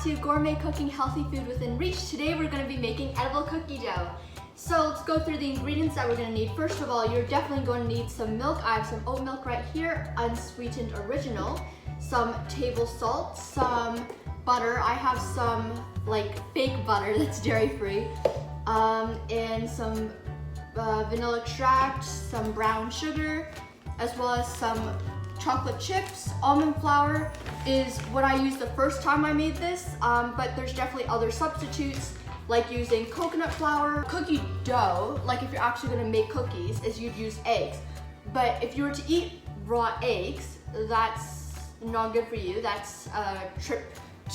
to Gourmet Cooking Healthy Food Within Reach. Today we're going to be making edible cookie dough. So let's go through the ingredients that we're going to need. First of all, you're definitely going to need some milk. I have some oat milk right here, unsweetened original, some table salt, some butter. I have some like fake butter that's dairy free, and some vanilla extract, some brown sugar, as well as some chocolate chips. Almond flour is what I used the first time I made this, but there's definitely other substitutes like using coconut flour. Cookie dough, like if you're actually gonna make cookies, is you'd use eggs. But if you were to eat raw eggs, that's not good for you. That's a trip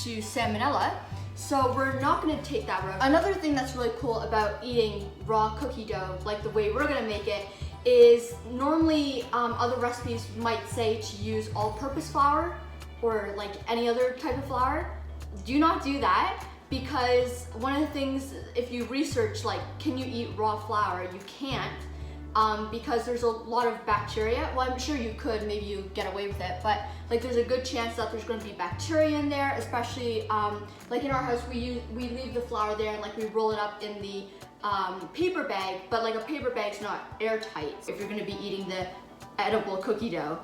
to salmonella. So we're not gonna take that route. Another thing that's really cool about eating raw cookie dough, like the way we're gonna make it, is normally other recipes might say to use all-purpose flour or like any other type of flour. Do not do that, because one of the things, if you research like can you eat raw flour, you can't, because there's a lot of bacteria. Well, I'm sure you could, maybe you get away with it, but like there's a good chance that there's going to be bacteria in there, especially like in our house we leave the flour there and like we roll it up in the paper bag, but like a paper bag's not airtight if you're going to be eating the edible cookie dough.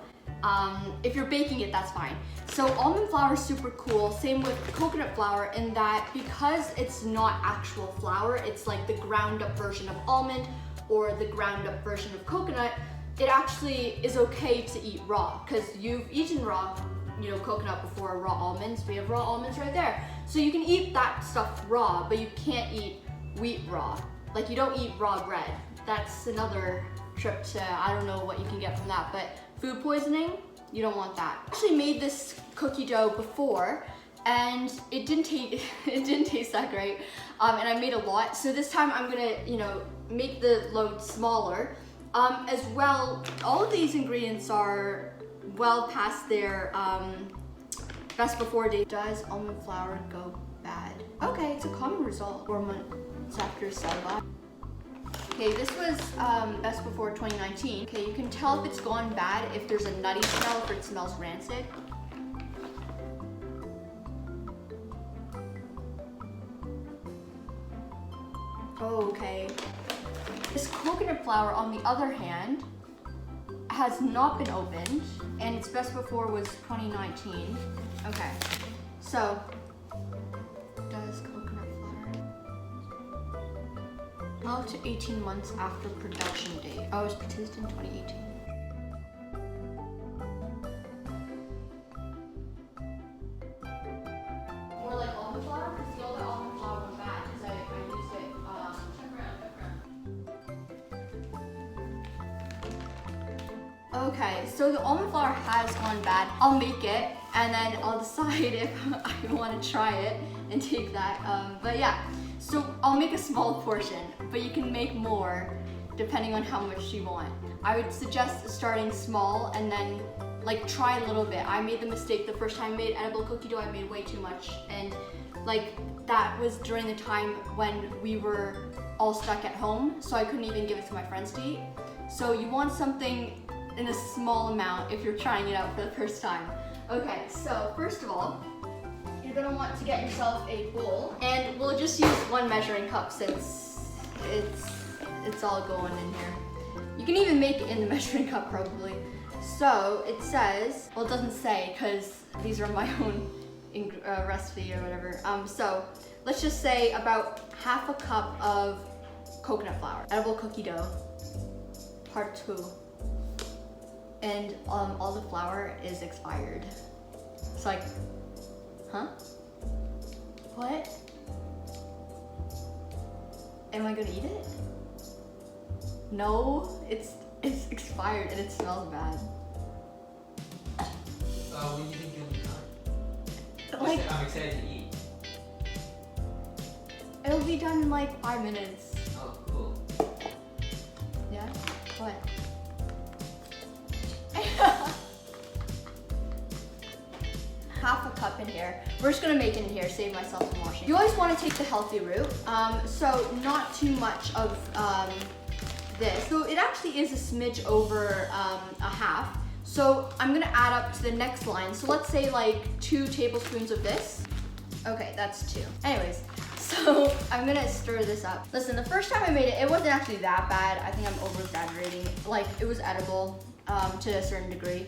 If you're baking it, that's fine. So almond flour is super cool. Same with coconut flour, in that because it's not actual flour, it's like the ground up version of almond or the ground up version of coconut. It actually is okay to eat raw, because you've eaten raw, coconut before, raw almonds. We have raw almonds right there. So you can eat that stuff raw, but you can't eat wheat raw. Like you don't eat raw bread. That's another trip to, I don't know what you can get from that, but food poisoning, you don't want that. I actually made this cookie dough before and it didn't taste that great, and I made a lot. So this time I'm gonna, make the load smaller. As well, all of these ingredients are well past their best before date. Does almond flour go bad? Okay, it's a common result 4 months after sell-by. Okay, this was best before 2019. Okay, you can tell if it's gone bad if there's a nutty smell, if it smells rancid. Oh, okay. This coconut flour, on the other hand, has not been opened, and its best before was 2019. Okay, so does coconut flour 12 to 18 months after production date? Oh, it was produced in 2018. More like almond flour? Because the other almond flour was bad because I used it. Okay, so the almond flour has gone bad. I'll make it and then I'll decide if I want to try it and take that. But yeah, so I'll make a small portion, but you can make more depending on how much you want. I would suggest starting small and then like try a little bit. I made the mistake the first time I made edible cookie dough. I made way too much, and like that was during the time when we were all stuck at home, so I couldn't even give it to my friends to eat. So you want something in a small amount if you're trying it out for the first time. Okay, so first of all, you're gonna want to get yourself a bowl, and we'll just use one measuring cup since it's all going in here. You can even make it in the measuring cup probably. So it says, well, it doesn't say because these are my own recipe or whatever. So let's just say about half a cup of coconut flour. Edible cookie dough, part 2. And all the flour is expired. It's like, huh? What? Am I gonna eat it? No, it's expired and it smells bad. When do you think you'll be done? Like, I'm excited to eat. It'll be done in like 5 minutes. Oh, cool. Yeah? What? Half a cup in here. We're just gonna make it in here, save myself some washing. You always want to take the healthy route, so not too much of this. So it actually is a smidge over a half. So I'm gonna add up to the next line. So let's say like 2 tablespoons of this. Okay, that's 2. Anyways, so I'm gonna stir this up. Listen, the first time I made it, it wasn't actually that bad. I think I'm over exaggerating. Like, it was edible to a certain degree.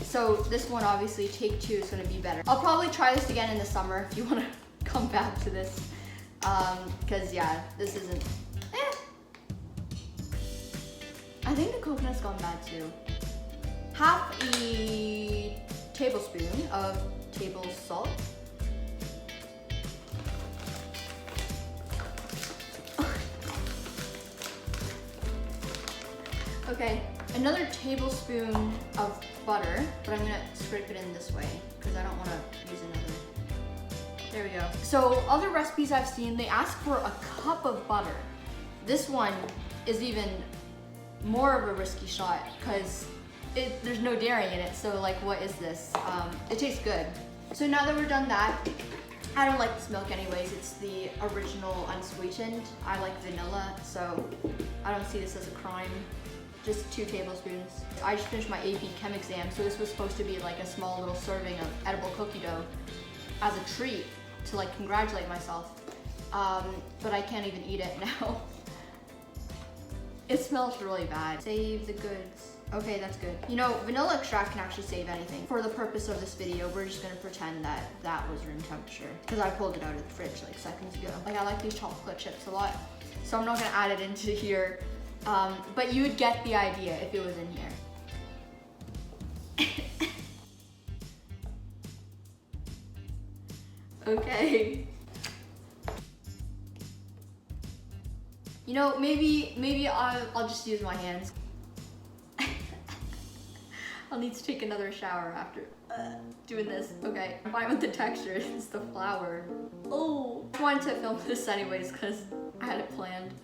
So this one, obviously, take 2 is gonna be better. I'll probably try this again in the summer if you wanna come back to this. Cause yeah, this isn't, I think the coconut's gone bad too. Half a tablespoon of table salt. Okay, another tablespoon of butter, but I'm gonna scrape it in this way because I don't wanna use another. There we go. So other recipes I've seen, they ask for a cup of butter. This one is even more of a risky shot because there's no dairy in it, so like what is this? It tastes good. So now that we're done that, I don't like this milk anyways. It's the original unsweetened. I like vanilla, so I don't see this as a crime. Just 2 tablespoons. I just finished my AP Chem exam, so this was supposed to be like a small little serving of edible cookie dough as a treat to like congratulate myself. But I can't even eat it now. It smells really bad. Save the goods. Okay, that's good. You know, vanilla extract can actually save anything. For the purpose of this video, we're just gonna pretend that that was room temperature because I pulled it out of the fridge like seconds ago. Like, I like these chocolate chips a lot, so I'm not gonna add it into here. But you would get the idea if it was in here. Okay. You know, maybe I'll just use my hands. I'll need to take another shower after doing this. Okay, I'm fine with the texture. It's the flour. Oh, I wanted to film this anyways because I had it planned.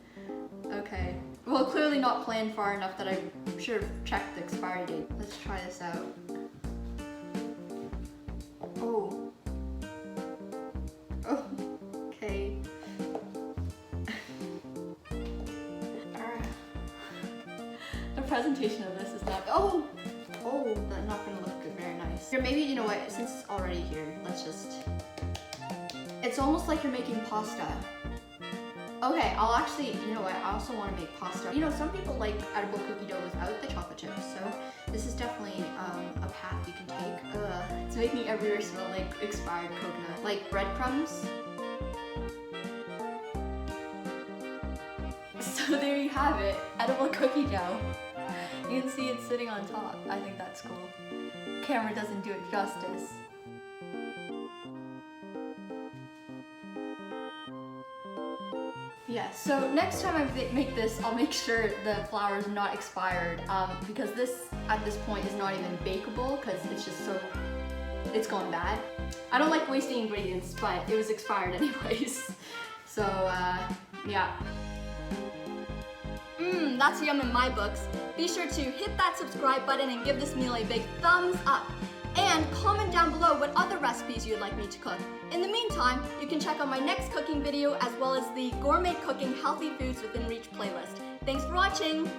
Okay. Well, clearly not planned far enough that I should have checked the expiry date. Let's try this out. Oh. Oh. Okay. The presentation of this is not. Oh. Oh, that's not gonna look good. Very nice. Here, maybe, you know what? Since it's already here, let's just. It's almost like you're making pasta. Okay, I'll actually, you know what, I also want to make pasta. You know, some people like edible cookie dough without the chocolate chips, so this is definitely a path you can take. It's making everywhere smell like expired coconut. Like breadcrumbs. So there you have it, edible cookie dough. You can see it sitting on top. I think that's cool. Camera doesn't do it justice. Yeah, so next time I make this, I'll make sure the flour is not expired because this, at this point, is not even bakeable because it's just so, it's gone bad. I don't like wasting ingredients, but it was expired anyways. So, yeah. That's yum in my books. Be sure to hit that subscribe button and give this meal a big thumbs up. And comment down below what other recipes you'd like me to cook. In the meantime, you can check out my next cooking video as well as the Gourmet Cooking Healthy Foods Within Reach playlist. Thanks for watching!